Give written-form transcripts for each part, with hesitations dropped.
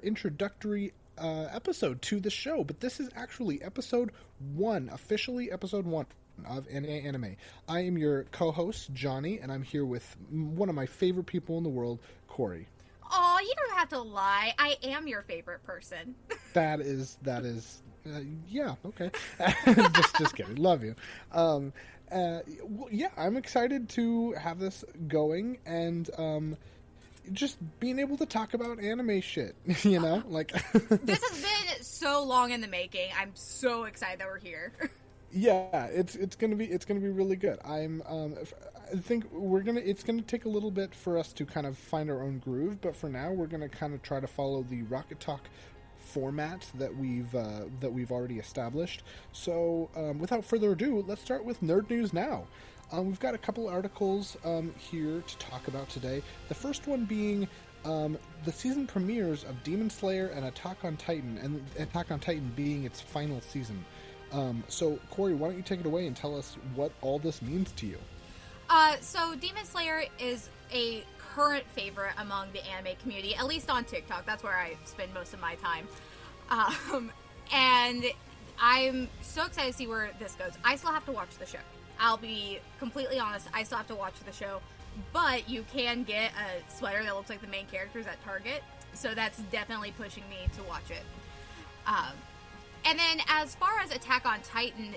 introductory episode to the show, but this is actually episode 1, officially episode 1 of Anime. I am your co-host, Johnny, and I'm here with one of my favorite people in the world, Corie. Oh, you don't have to lie. I am your favorite person. That is, yeah, okay. just kidding. Love you. Yeah, I'm excited to have this going, and just being able to talk about anime shit, you know? Like this has been so long in the making. I'm so excited that we're here. Yeah, it's gonna be really good. I think it's gonna take a little bit for us to kind of find our own groove, but for now we're gonna kind of try to follow the Rocket Talk format that we've already established. So without further ado, let's start with Nerd News Now. We've got a couple articles here to talk about today. The first one being the season premieres of Demon Slayer and Attack on Titan, and Attack on Titan being its final season. So, Corie, why don't you take it away and tell us what all this means to you? So Demon Slayer is a current favorite among the anime community, at least on TikTok. That's where I spend most of my time. And I'm so excited to see where this goes. I still have to watch the show. I'll be completely honest, I still have to watch the show. But you can get a sweater that looks like the main characters at Target. So that's definitely pushing me to watch it. And then as far as Attack on Titan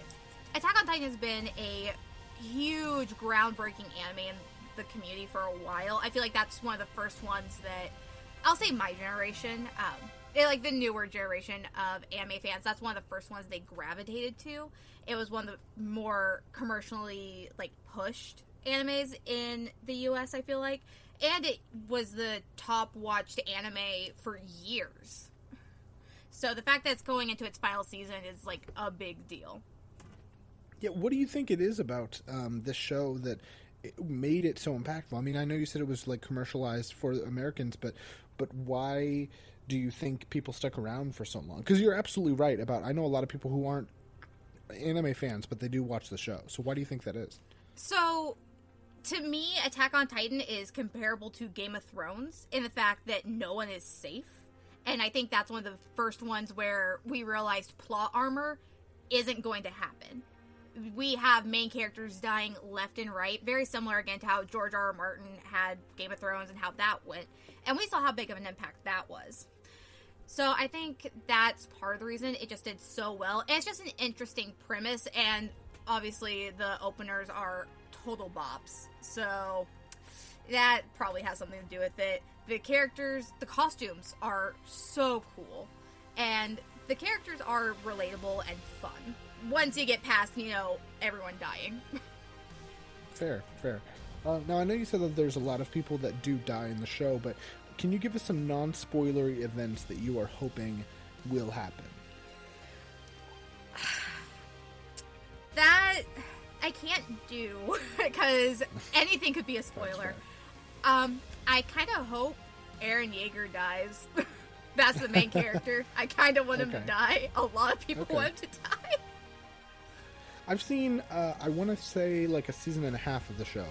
has been a huge, groundbreaking anime in the community for a while. I feel like that's one of the first ones that, I'll say my generation, like the newer generation of anime fans, that's one of the first ones they gravitated to. It was one of the more commercially, like, pushed animes in the US, I feel like. And it was the top watched anime for years. So the fact that it's going into its final season is, like, a big deal. Yeah, what do you think it is about this show that made it so impactful? I mean, I know you said it was, like, commercialized for Americans, but why do you think people stuck around for so long? Because you're absolutely right about, I know a lot of people who aren't anime fans, but they do watch the show. So why do you think that is? So, to me, Attack on Titan is comparable to Game of Thrones in the fact that no one is safe. And I think that's one of the first ones where we realized plot armor isn't going to happen. We have main characters dying left and right, very similar again to how George R.R. Martin had Game of Thrones and how that went. And we saw how big of an impact that was. So I think that's part of the reason it just did so well. And it's just an interesting premise, and obviously the openers are total bops. So that probably has something to do with it. The characters, the costumes are so cool, and the characters are relatable and fun. Once you get past, everyone dying. Fair. Now, I know you said that there's a lot of people that do die in the show, but can you give us some non-spoilery events that you are hoping will happen? That I can't do, because anything could be a spoiler. I kind of hope Eren Yeager dies. That's the main character. I kind of want him to die. A lot of people want him to die. I've seen, I want to say, like a season and a half of the show,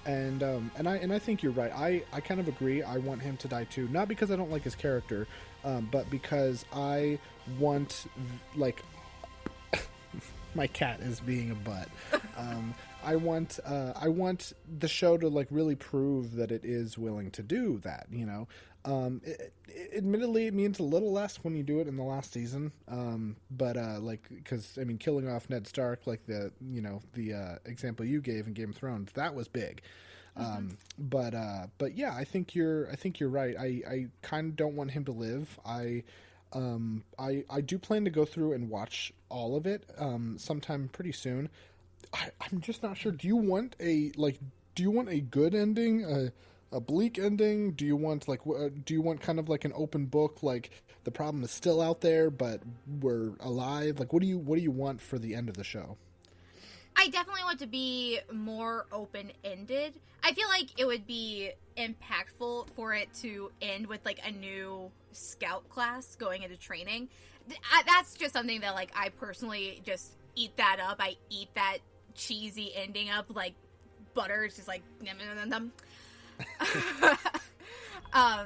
and I think you're right. I kind of agree. I want him to die too, not because I don't like his character, but because I want, like, my cat is being a butt. I want the show to, like, really prove that it is willing to do that. Admittedly, it means a little less when you do it in the last season. But because I mean, killing off Ned Stark, like the example you gave in Game of Thrones, that was big. But yeah, I think you're right. I kind of don't want him to live. I do plan to go through and watch all of it sometime pretty soon. I'm just not sure. Do you want a good ending, a bleak ending? Do you want kind of like an open book, like the problem is still out there but we're alive? Like, what do you want for the end of the show? I definitely want to be more open-ended. I feel like it would be impactful for it to end with, like, a new scout class going into training. That's just something that, like, I personally just eat that up. I eat that cheesy ending up like butter. It's just like,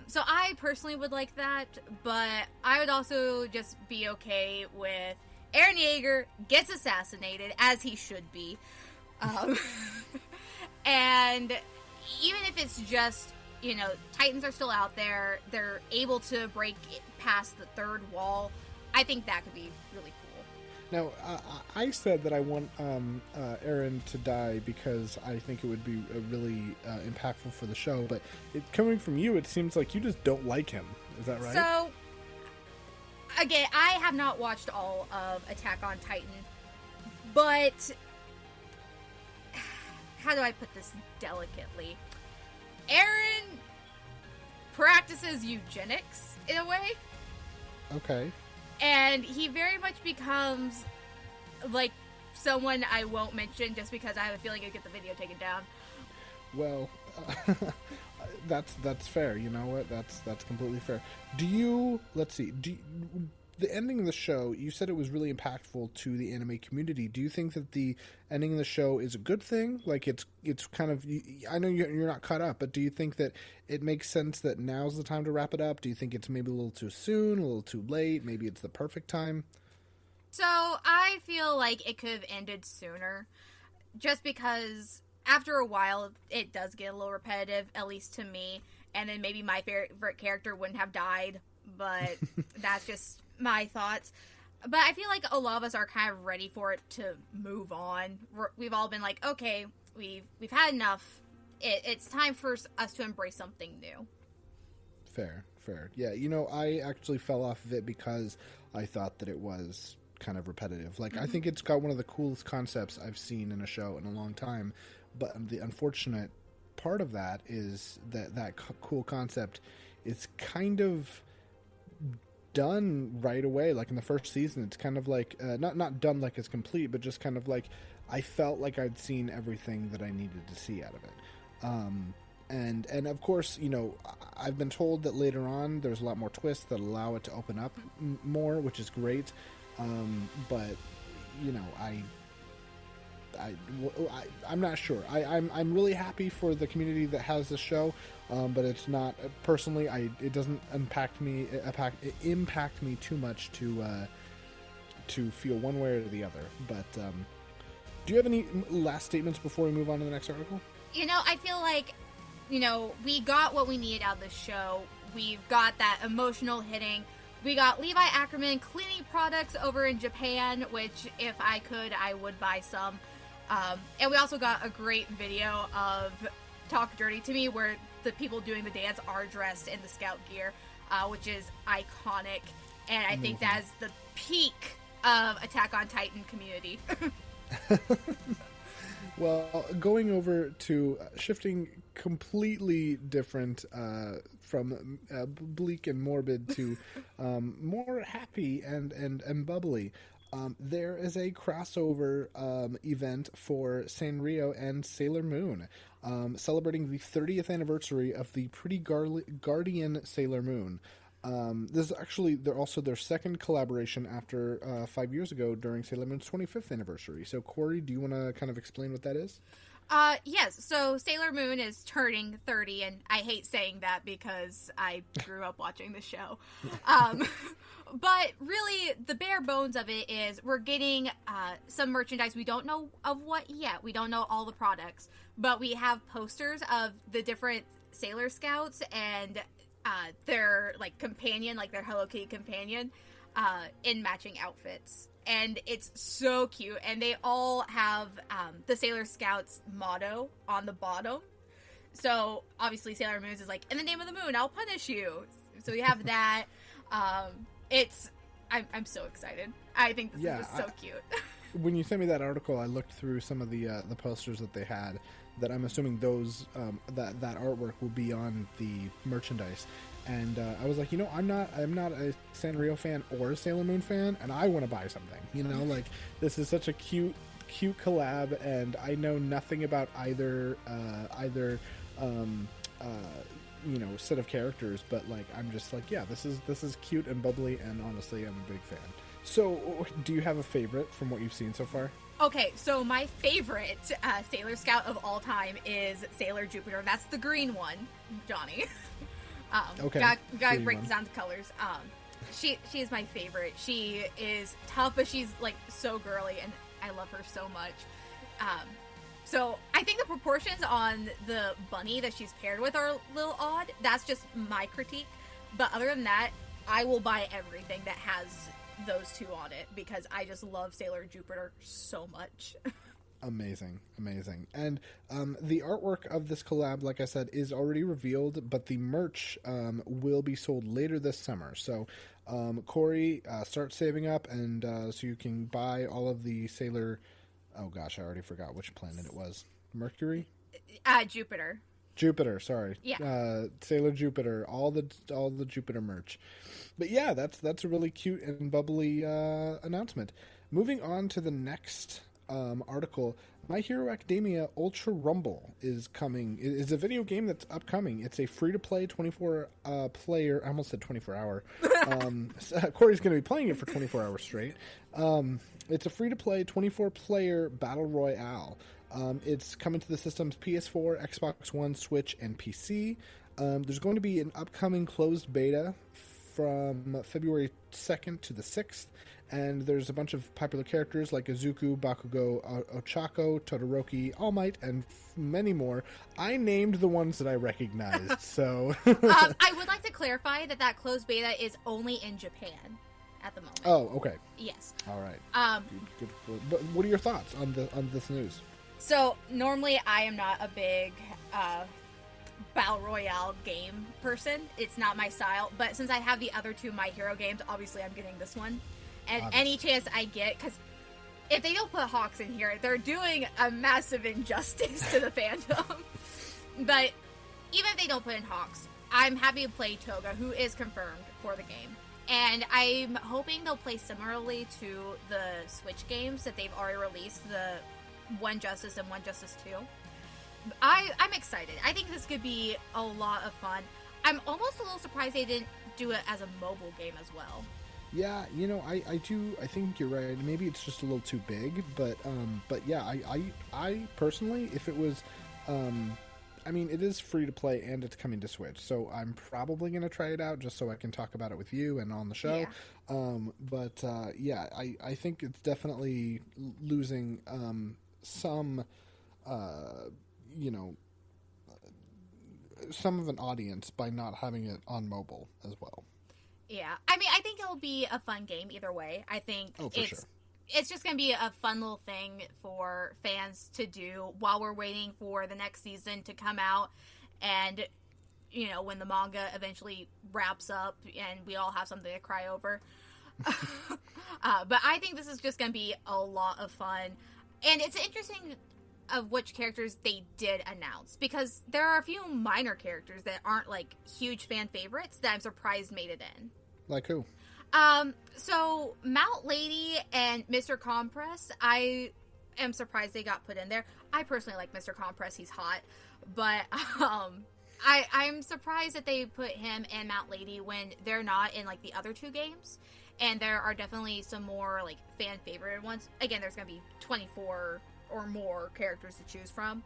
So I personally would like that, but I would also just be okay with Eren Yeager gets assassinated, as he should be. And even if it's just, Titans are still out there, they're able to break past the third wall, I think that could be really cool. Now, I said that I want Eren to die because I think it would be really impactful for the show, but coming from you, it seems like you just don't like him. Is that right? So, again, I have not watched all of Attack on Titan, but how do I put this delicately? Eren practices eugenics in a way. Okay. And he very much becomes like someone I won't mention just because I have a feeling I'd get the video taken down. Well, that's fair. You know what? That's completely fair. Let's see. The ending of the show, you said it was really impactful to the anime community. Do you think that the ending of the show is a good thing? Like, it's kind of... I know you're not caught up, but do you think that it makes sense that now's the time to wrap it up? Do you think it's maybe a little too soon, a little too late? Maybe it's the perfect time? So, I feel like it could have ended sooner. Just because, after a while, it does get a little repetitive, at least to me. And then maybe my favorite character wouldn't have died. But that's just... my thoughts. But I feel like a lot of us are kind of ready for it to move on. We've all been like, okay, we've had enough. It's time for us to embrace something new. Fair. Yeah, I actually fell off of it because I thought that it was kind of repetitive. Like, I think it's got one of the coolest concepts I've seen in a show in a long time. But the unfortunate part of that is that cool concept is kind of done right away. Like in the first season, it's kind of like not done like it's complete, but just kind of like I felt like I'd seen everything that I needed to see out of it. And of course, I've been told that later on there's a lot more twists that allow it to open up more, which is great. But I'm not sure. I'm really happy for the community that has this show, but it's not personally. It doesn't impact me too much to feel one way or the other. But do you have any last statements before we move on to the next article? I feel like we got what we needed out of the show. We've got that emotional hitting. We got Levi Ackerman cleaning products over in Japan, which if I could, I would buy some. And we also got a great video of Talk Dirty to Me where the people doing the dance are dressed in the scout gear, which is iconic. And I think that is the peak of Attack on Titan community. Well, going over to shifting completely different from bleak and morbid to more happy and bubbly. There is a crossover event for Sanrio and Sailor Moon, celebrating the 30th anniversary of the Pretty Guardian Sailor Moon. This is actually their second collaboration after 5 years ago during Sailor Moon's 25th anniversary. So, Corie, do you want to kind of explain what that is? Yes. So Sailor Moon is turning 30, and I hate saying that because I grew up watching the show. But really, the bare bones of it is we're getting some merchandise. We don't know of what yet. We don't know all the products, but we have posters of the different Sailor Scouts and their companion, their Hello Kitty companion, in matching outfits. And it's so cute. And they all have the Sailor Scouts motto on the bottom. So, obviously, Sailor Moon's is like, in the name of the moon, I'll punish you. So, we have that. I'm so excited. I think this is so cute. When you sent me that article, I looked through some of the posters that they had. That I'm assuming those that artwork will be on the merchandise. And I was like, I'm not a Sanrio fan or a Sailor Moon fan, and I want to buy something. This is such a cute collab, and I know nothing about either set of characters, but I'm just this is cute and bubbly, and honestly, I'm a big fan. So, do you have a favorite from what you've seen so far? Okay, so my favorite Sailor Scout of all time is Sailor Jupiter. That's the green one, Johnny. Okay. Gotta break down the colors. She is my favorite. She is tough, but she's like so girly, and I love her so much. So I think the proportions on the bunny that she's paired with are a little odd. That's just my critique. But other than that, I will buy everything that has those two on it because I just love Sailor Jupiter so much. Amazing. And the artwork of this collab, like I said, is already revealed, but the merch will be sold later this summer. So, Corie, start saving up, and so you can buy all of the Sailor... Oh gosh, I already forgot which planet it was. Mercury? Jupiter. Jupiter, sorry. Yeah. Sailor Jupiter, all the Jupiter merch. But yeah, that's a really cute and bubbly announcement. Moving on to the next article, My Hero Academia Ultra Rumble is coming. It is a video game that's upcoming. It's a free-to-play 24-player... I almost said 24-hour. Corey's going to be playing it for 24 hours straight. It's a free-to-play 24-player battle royale. It's coming to the systems PS4, Xbox One, Switch, and PC. There's going to be an upcoming closed beta from February 2nd to the 6th. And there's a bunch of popular characters like Izuku, Bakugo, Ochako, Todoroki, All Might, and many more. I named the ones that I recognized, so... I would like to clarify that closed beta is only in Japan at the moment. Oh, okay. Yes. All right. Good. But what are your thoughts on this news? So, normally I am not a big Battle Royale game person. It's not my style. But since I have the other two My Hero games, obviously I'm getting this one. And any chance I get, because if they don't put Hawks in here, they're doing a massive injustice to the fandom. But even if they don't put in Hawks, I'm happy to play Toga, who is confirmed for the game. And I'm hoping they'll play similarly to the Switch games that they've already released, the One Justice and One Justice 2. I'm excited. I think this could be a lot of fun. I'm almost a little surprised they didn't do it as a mobile game as well. Yeah, I think you're right. Maybe it's just a little too big, but yeah, I personally, if it was, it is free to play and it's coming to Switch, so I'm probably going to try it out just so I can talk about it with you and on the show. Yeah. I think it's definitely losing some of an audience by not having it on mobile as well. Yeah, I think it'll be a fun game either way. I think it's just going to be a fun little thing for fans to do while we're waiting for the next season to come out, and when the manga eventually wraps up and we all have something to cry over. But I think this is just going to be a lot of fun, and it's interesting of which characters they did announce, because there are a few minor characters that aren't like huge fan favorites that I'm surprised made it in. Like who? So Mount Lady and Mr. Compress, I am surprised they got put in there. I personally like Mr. Compress, he's hot, but I'm surprised that they put him and Mount Lady when they're not in like the other two games. And there are definitely some more like fan favorite ones. Again, there's gonna be 24 or more characters to choose from.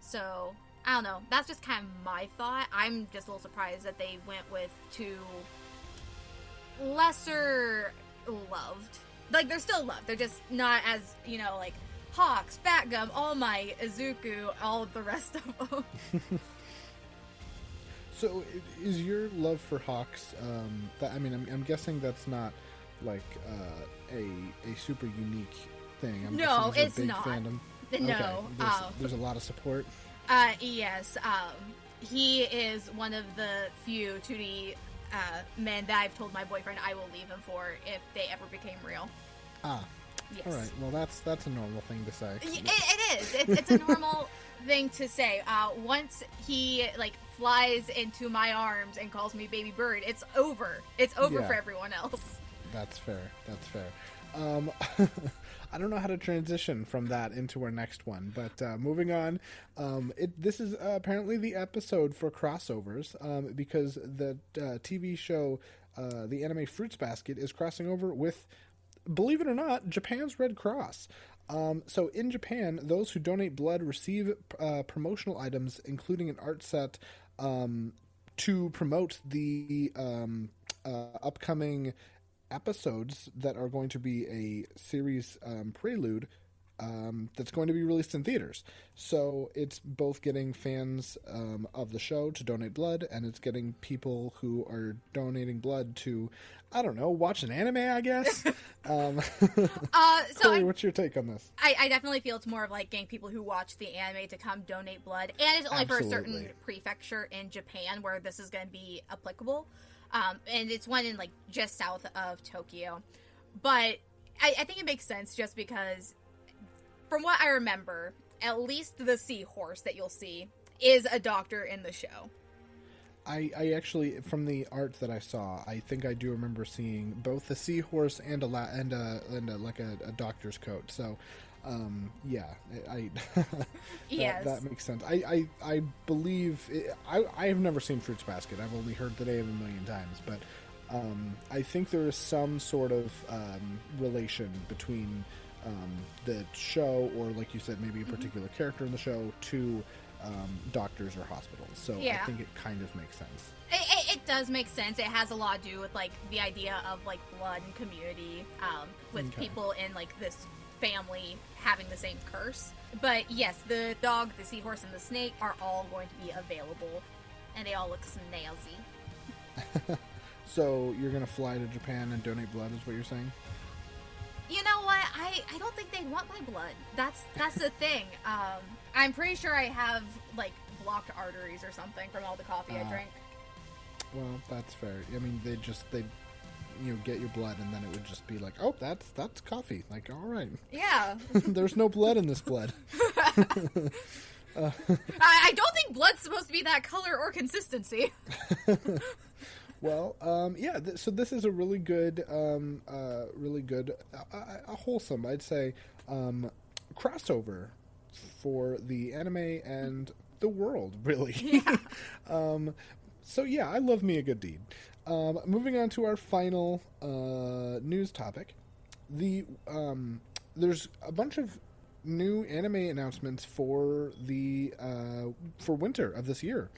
So, I don't know. That's just kind of my thought. I'm just a little surprised that they went with two lesser loved. Like, they're still loved. They're just not as, like Hawks, Batgum, All Might, Izuku, all of the rest of them. So, is your love for Hawks, I'm guessing that's not like a super unique thing. No, it's big not. Fandom. No. Okay. There's a lot of support. Yes. He is one of the few 2D men that I've told my boyfriend I will leave him for if they ever became real. Yes. All right. Well, that's a normal thing to say. It is. It's a normal thing to say. Once he flies into my arms and calls me baby bird, it's over. It's over for everyone else. That's fair. I don't know how to transition from that into our next one, but moving on. This is apparently the episode for crossovers, because the TV show, the anime Fruits Basket, is crossing over with, believe it or not, Japan's Red Cross. So in Japan, those who donate blood receive promotional items, including an art set to promote the upcoming episodes that are going to be a series prelude that's going to be released in theaters. So it's both getting fans of the show to donate blood, and it's getting people who are donating blood to, I don't know, watch an anime, I guess. Corie, what's your take on this? I definitely feel it's more of like getting people who watch the anime to come donate blood, and it's only Absolutely. for a certain prefecture in Japan where this is going to be applicable. And it's one in like just south of Tokyo. But I think it makes sense just because from what I remember, at least the seahorse that you'll see is a doctor in the show. I actually, from the art that I saw, I think I do remember seeing both the seahorse and a doctor's coat. So, yeah, Yes. that makes sense. I believe I have never seen Fruits Basket. I've only heard the name a million times, but I think there is some sort of relation between the show, or like you said, maybe a particular character in the show, to doctors or hospitals. So Yeah. I think it kind of makes sense. It does make sense. It has a lot to do with like the idea of like blood and community, with Okay. people in like this family having the same curse. But yes, the dog, the seahorse, and the snake are all going to be available, and they all look snazzy. So you're gonna fly to Japan and donate blood, is what you're saying? You know what? I don't think they want my blood. That's the thing. I'm pretty sure I have like blocked arteries or something from all the coffee I drink. Well, that's fair. I mean, they get your blood, and then it would just be like, oh, that's coffee. Like, all right. Yeah. There's no blood in this blood. I don't think blood's supposed to be that color or consistency. Well, yeah. So this is a really good, a wholesome, I'd say, crossover for the anime and the world, really. Yeah. So yeah, I love me a good deed. Moving on to our final news topic. There's a bunch of new anime announcements for for winter of this year.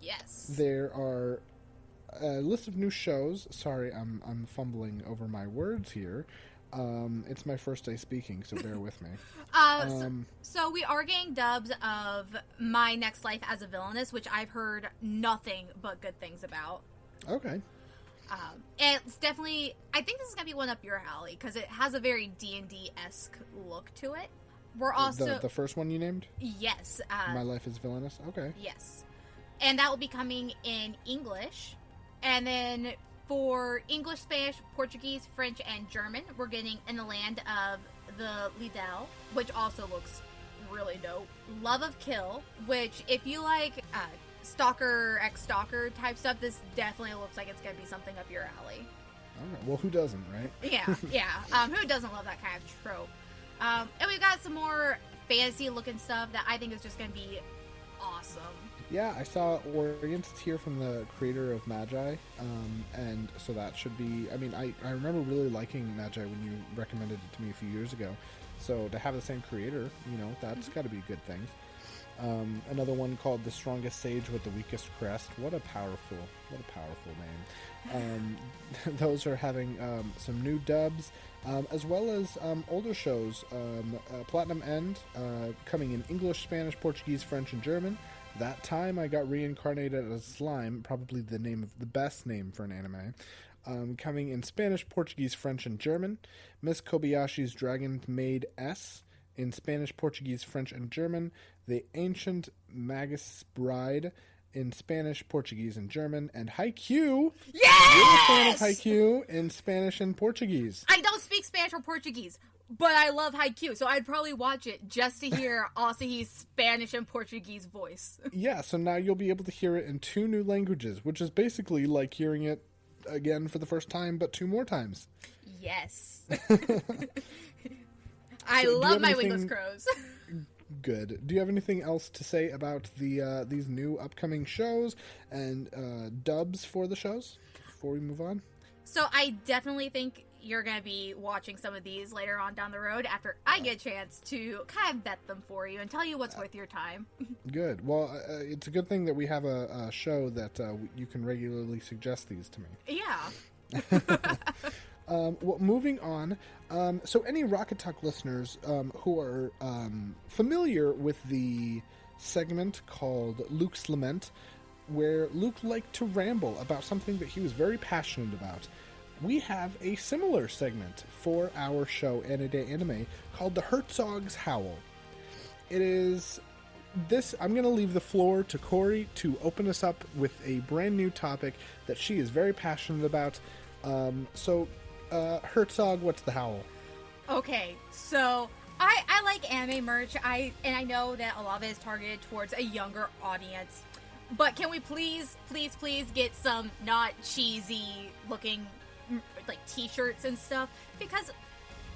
Yes. There are a list of new shows. Sorry, I'm fumbling over my words here. It's my first day speaking, so bear with me. So we are getting dubs of My Next Life as a Villainess, which I've heard nothing but good things about. Okay. It's definitely, I think this is gonna be one up your alley because it has a very D&D-esque look to it. We're also the first one you named? Yes. My Life is Villainous. Okay. Yes, and that will be coming in English, and then for English, Spanish, Portuguese, French, and German, we're getting In the Land of the Lidal, which also looks really dope. Love of Kill, which if you like Stalker x Stalker type stuff, this definitely looks like it's going to be something up your alley. Okay. Well, who doesn't, right? Yeah. Who doesn't love that kind of trope? And we've got some more fantasy-looking stuff that I think is just going to be awesome. Yeah, I saw Oriented here from the creator of Magi, and so that should be... I mean, I remember really liking Magi when you recommended it to me a few years ago, so to have the same creator, that's got to be a good thing. Another one called The Strongest Sage with the Weakest Crest. What a powerful name. Those are having some new dubs, as well as older shows. Platinum End, coming in English, Spanish, Portuguese, French, and German. That Time I Got Reincarnated as Slime, probably the best name for an anime. Coming in Spanish, Portuguese, French, and German. Miss Kobayashi's Dragon Maid S in Spanish, Portuguese, French, and German. The Ancient Magus Bride in Spanish, Portuguese, and German. And Haikyuu! Yes! You're a fan of Haikyuu in Spanish and Portuguese. I don't speak Spanish or Portuguese, but I love Haikyuu, so I'd probably watch it just to hear Asahi's Spanish and Portuguese voice. Yeah, so now you'll be able to hear it in 2 new languages, which is basically like hearing it again for the first time, but 2 more times. Yes. I love my wingless crows. Good. Do you have anything else to say about these new upcoming shows and dubs for the shows before we move on? So I definitely think you're going to be watching some of these later on down the road after I get a chance to kind of vet them for you and tell you what's worth your time. Good. Well, it's a good thing that we have a show that you can regularly suggest these to me. Yeah. Well, moving on. So any Rocket Talk listeners who are familiar with the segment called Luke's Lament, where Luke liked to ramble about something that he was very passionate about, we have a similar segment for our show, Anime Anime, called The Herzog's Howl. It is this. I'm going to leave the floor to Corie to open us up with a brand new topic that she is very passionate about. Herzog, what's the howl? Okay, so I like anime merch. I know that a lot of it is targeted towards a younger audience. But can we please get some not cheesy looking like t-shirts and stuff? Because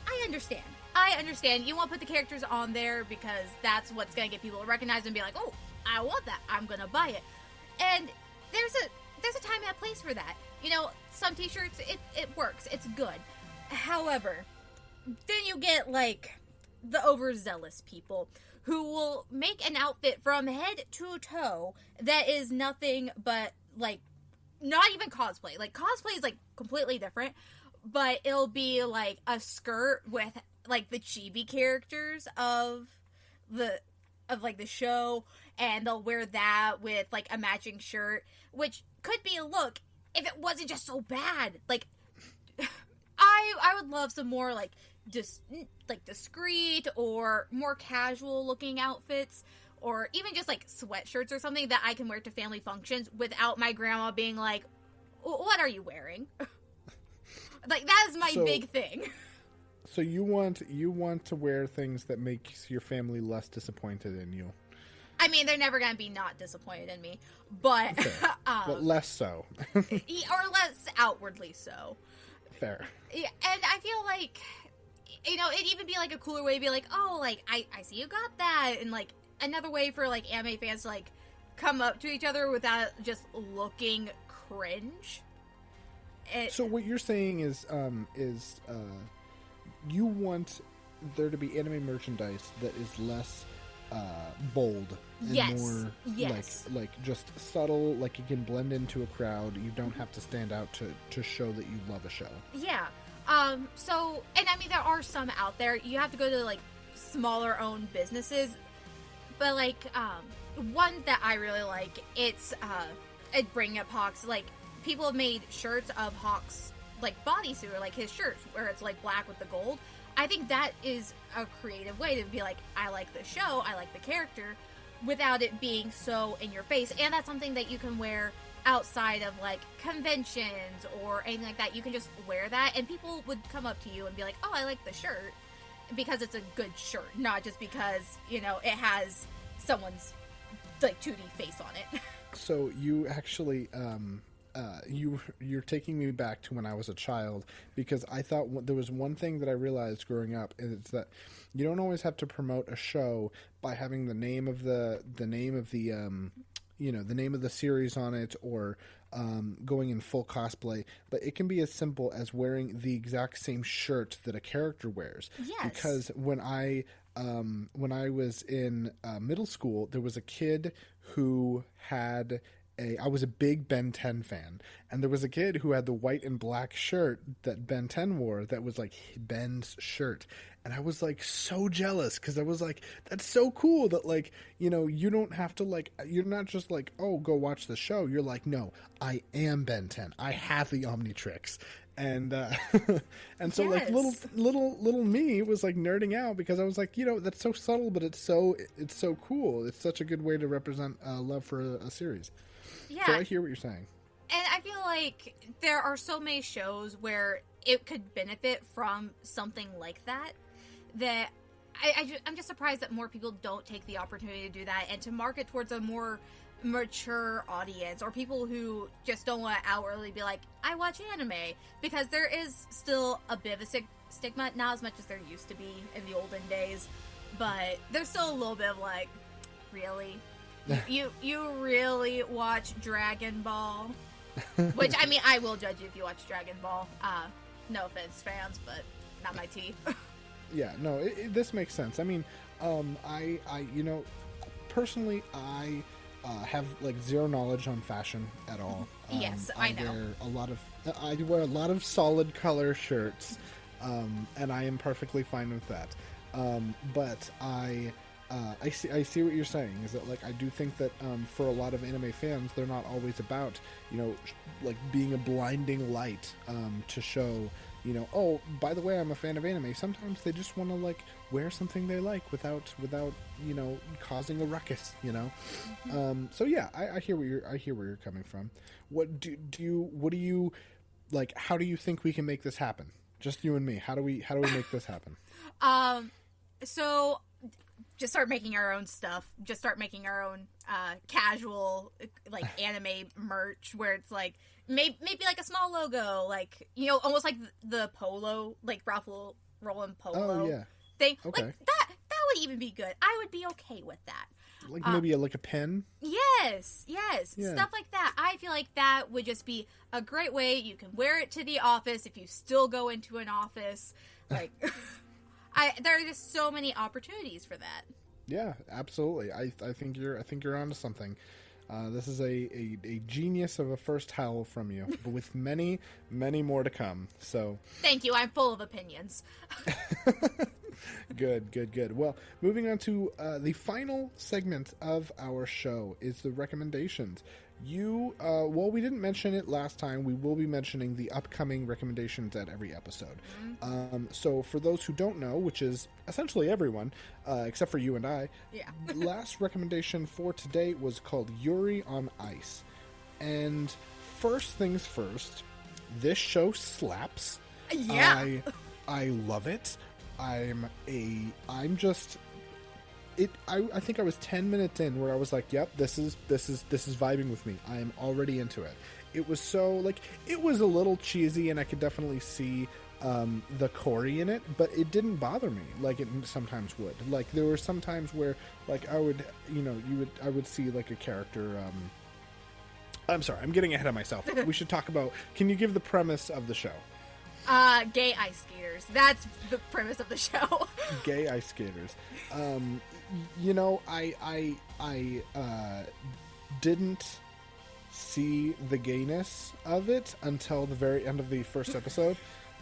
I understand you want to put the characters on there because that's what's going to get people to recognize and be like, oh, I want that, I'm going to buy it. And there's a time and a place for that. You know, some t-shirts, it works, it's good. However, then you get like the overzealous people who will make an outfit from head to toe that is nothing but, like, not even cosplay. Like, cosplay is, like, completely different, but it'll be, like, a skirt with, like, the chibi characters of the show, and they'll wear that with, like, a matching shirt, which could be a look if it wasn't just so bad. Like, I would love some more, like, discreet or more casual looking outfits, or even just like sweatshirts or something that I can wear to family functions without my grandma being like, what are you wearing? Like, that is my big thing. So you want to wear things that makes your family less disappointed in you. I mean, they're never going to be not disappointed in me, but but less so. Or less outwardly so. Fair. Yeah, and I feel like, you know, it'd even be, like, a cooler way to be like, oh, like, I see you got that, and, like, another way for, like, anime fans to, like, come up to each other without just looking cringe. So what you're saying is you want there to be anime merchandise that is less bold and more like just subtle, like you can blend into a crowd. You don't have to stand out to show that you love a show. Yeah. So, and I mean, there are some out there. You have to go to, like, smaller owned businesses. But, like, one that I really like, it's, bringing up Hawk's, like, people have made shirts of Hawk's, like, bodysuit, or, like, his shirt, where it's, like, black with the gold. I think that is a creative way to be like, I like the show, I like the character, without it being so in your face. And that's something that you can wear outside of, like, conventions or anything like that. You can just wear that, and people would come up to you and be like, oh, I like the shirt, because it's a good shirt, not just because, you know, it has someone's, like, 2D face on it. So you actually, you're taking me back to when I was a child, because I thought there was one thing that I realized growing up, and it's that you don't always have to promote a show by having the name of the name of the series on it, or going in full cosplay, but it can be as simple as wearing the exact same shirt that a character wears. Yes. Because when I was in middle school, there was a kid who had I was a big Ben 10 fan, and there was a kid who had the white and black shirt that Ben 10 wore that was like Ben's shirt. And I was like so jealous, because I was like, that's so cool that, like, you know, you don't have to, like, you're not just like, oh, go watch the show. You're like, no, I am Ben 10. I have the Omnitrix. And and so, yes. Like, little me was like nerding out, because I was like, you know, that's so subtle, but it's so cool. It's such a good way to represent love for a series. Yeah. So I hear what you're saying. And I feel like there are so many shows where it could benefit from something like that, that I'm just surprised that more people don't take the opportunity to do that and to market towards a more mature audience, or people who just don't want to outwardly be like, I watch anime, because there is still a bit of a stigma, not as much as there used to be in the olden days, but there's still a little bit of like, really? You really watch Dragon Ball? Which, I mean, I will judge you if you watch Dragon Ball. No offense, fans, but not my tea. Yeah, no, this makes sense. I mean, I personally, I have like zero knowledge on fashion at all. Yes, I know. I wear a lot of solid color shirts, and I am perfectly fine with that. But I see what you're saying. Is that like I do think that for a lot of anime fans, they're not always about like being a blinding light to show. Oh, by the way, I'm a fan of anime. Sometimes they just want to like wear something they like without causing a ruckus. Mm-hmm. So yeah, I hear where you're coming from. What do you like? How do you think we can make this happen? Just you and me. How do we make this happen? So just start making our own stuff. Just start making our own casual like anime merch where it's like maybe like a small logo, like almost like the polo, like Ralph Lauren polo. Oh yeah. Thing. Okay. Like that would even be good. I would be okay with that. Like maybe like a pen? Yes. Yeah. Stuff like that. I feel like that would just be a great way. You can wear it to the office if you still go into an office. Like there are just so many opportunities for that. Yeah, absolutely. I think you're onto something. This is a genius of a first howl from you, but with many, many more to come. So thank you. I'm full of opinions. Good. Well, moving on to the final segment of our show is the recommendations. Well, we didn't mention it last time. We will be mentioning the upcoming recommendations at every episode. Mm-hmm. So for those who don't know, which is essentially everyone, except for you and I, yeah. Last recommendation for today was called Yuri on Ice. And first things first, this show slaps. Yeah. I love it. I think I was 10 minutes in where I was like, yep, this is vibing with me. I am already into it. It was so like, it was a little cheesy and I could definitely see the Corie in it, but it didn't bother me like it sometimes would. Like there were some times where like I would see like a character. I'm sorry, I'm getting ahead of myself. We should talk about, can you give the premise of the show? Gay ice skaters. That's the premise of the show. Gay ice skaters. I didn't see the gayness of it until the very end of the first episode.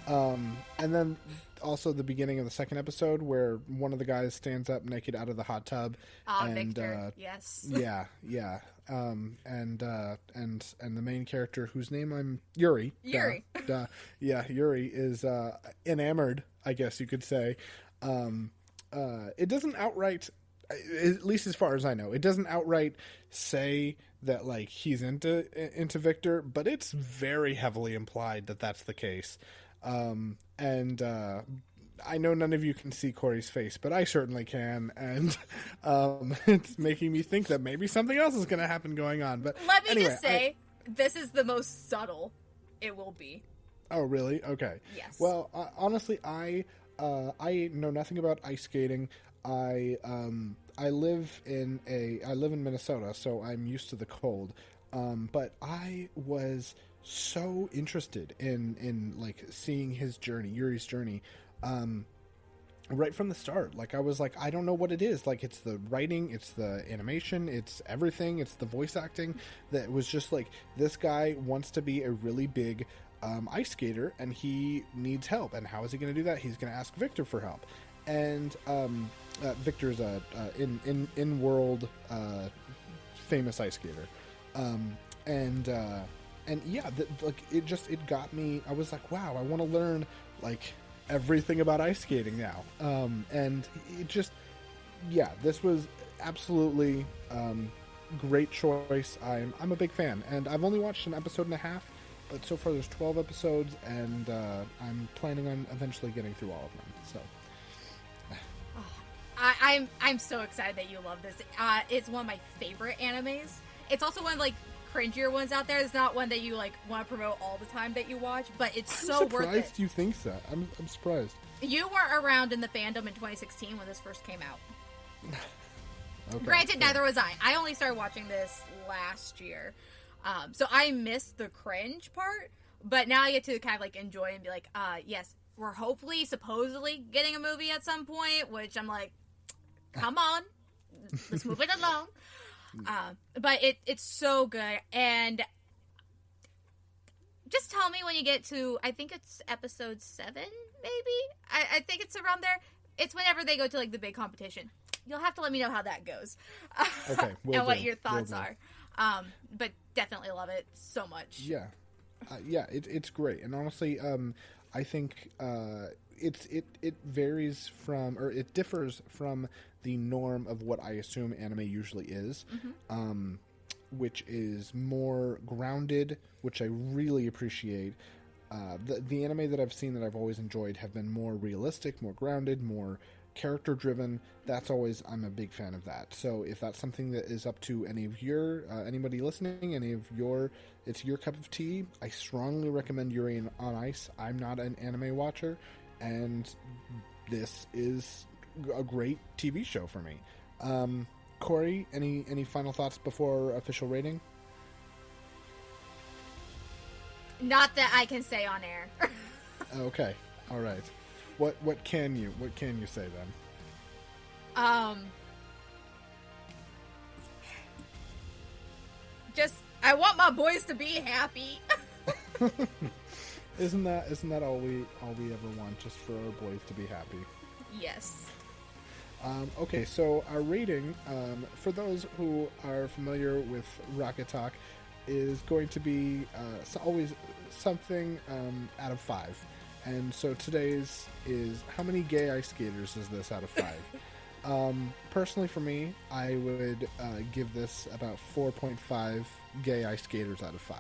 And then also the beginning of the second episode where one of the guys stands up naked out of the hot tub. And Victor. Yes. Yeah. And the main character, whose name I'm Yuri. Yuri. Yuri is enamored, I guess you could say. It doesn't outright, at least as far as I know, it doesn't outright say that like he's into Victor, but it's very heavily implied that that's the case. I know none of you can see Corey's face, but I certainly can, and it's making me think that maybe something else is going to happen going on. But let me just say, this is the most subtle it will be. Oh, really? Okay. Yes. Well, honestly, I know nothing about ice skating. I live in Minnesota, so I'm used to the cold. But I was so interested in like seeing his journey, Yuri's journey, right from the start. Like I was like, I don't know what it is. Like it's the writing, it's the animation, it's everything, it's the voice acting that was just like, this guy wants to be a really big ice skater and he needs help. And how is he going to do that? He's going to ask Victor for help. And Victor's a in-world famous ice skater. And yeah, like it got me. I was like, wow, I want to learn like everything about ice skating now. And it just, yeah, this was absolutely great choice. I'm a big fan, and I've only watched an episode and a half, but so far there's 12 episodes, and I'm planning on eventually getting through all of them. So. I'm so excited that you love this. It's one of my favorite animes. It's also one of like cringier ones out there. It's not one that you like want to promote all the time that you watch, but it's so worth it. I'm surprised you think that. I'm surprised. You weren't around in the fandom in 2016 when this first came out. Okay, Granted, neither was I. I only started watching this last year, so I missed the cringe part. But now I get to kind of like enjoy and be like, yes, we're hopefully, supposedly getting a movie at some point, which I'm like, come on, let's move it along. But it's so good. And just tell me when you get to, I think it's episode 7, maybe? I think it's around there. It's whenever they go to like the big competition. You'll have to let me know how that goes. Okay. And what your thoughts are. But definitely love it so much. Yeah. It's great. And honestly, I think it varies from, or it differs from the norm of what I assume anime usually is, which is more grounded, which I really appreciate. The anime that I've seen that I've always enjoyed have been more realistic, more grounded, more character driven. I'm a big fan of that. So if that's something that is up to any of anybody listening, it's your cup of tea, I strongly recommend Yuri on Ice. I'm not an anime watcher, and this is a great TV show for me. Corie, any final thoughts before official rating? Not that I can say on air. Okay, all right. What can you say then? Just I want my boys to be happy. Isn't that all we ever want? Just for our boys to be happy. Yes. Okay, so our rating, for those who are familiar with Rocket Talk, is going to be always something out of 5. And so today's is, how many gay ice skaters is this out of 5? Personally for me, I would give this about 4.5 gay ice skaters out of 5.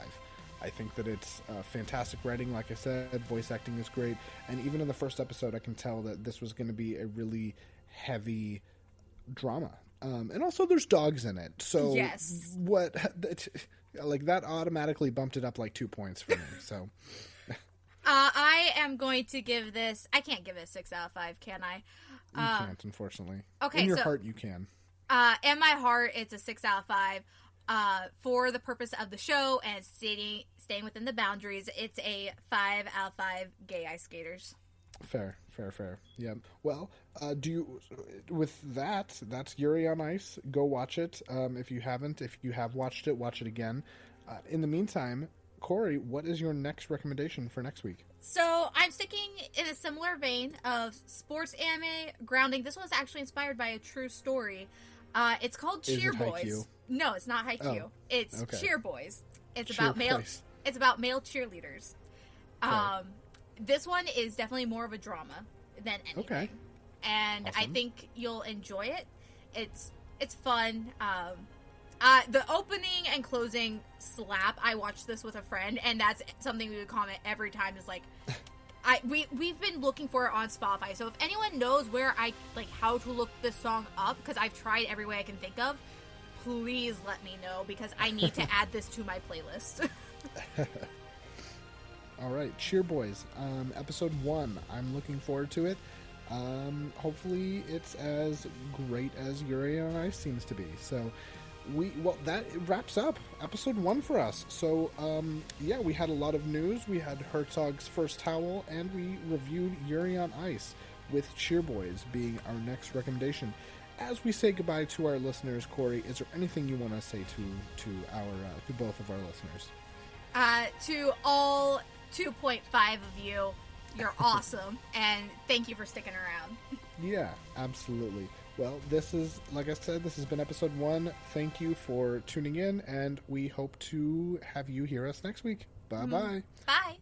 I think that it's fantastic writing, like I said, voice acting is great, and even in the first episode I can tell that this was going to be a really heavy drama. And also there's dogs in it, so yes. Like that automatically bumped it up like 2 points for me, so... I am going to give this... I can't give it a 6 out of 5, can I? You can't, unfortunately. Okay, in your heart, you can. In my heart, it's a 6 out of 5. For the purpose of the show and staying within the boundaries, it's a 5 out of 5 gay ice skaters. Fair. Yeah. Well, that's Yuri on Ice. Go watch it. If you haven't, if you have watched it, watch it again. In the meantime, Corie, what is your next recommendation for next week? So I'm sticking in a similar vein of sports anime grounding. This one's actually inspired by a true story. It's called Cheer Boys. Haikyuu? No, it's not Haikyuu. Oh, it's okay. Cheer Boys. It's Cheer about male. Boys. It's about male cheerleaders. Okay. This one is definitely more of a drama than anything. Okay. And awesome. I think you'll enjoy it. It's fun. The opening and closing slap. I watched this with a friend, and that's something we would comment every time. Is like, we've been looking for it on Spotify. So if anyone knows where how to look this song up, because I've tried every way I can think of, please let me know, because I need to add this to my playlist. All right, Cheer Boys, episode 1. I'm looking forward to it. Hopefully it's as great as Yuri on Ice seems to be. So that wraps up episode 1 for us. So we had a lot of news. We had Herzog's First Towel, and we reviewed Yuri on Ice, with Cheer Boys being our next recommendation. As we say goodbye to our listeners, Corie, is there anything you want to say to both of our listeners? To all 2.5 of you, you're awesome, and thank you for sticking around. Yeah, absolutely. Well, this is, like I said, this has been episode 1. Thank you for tuning in, and we hope to have you hear us next week. Bye-bye. Bye.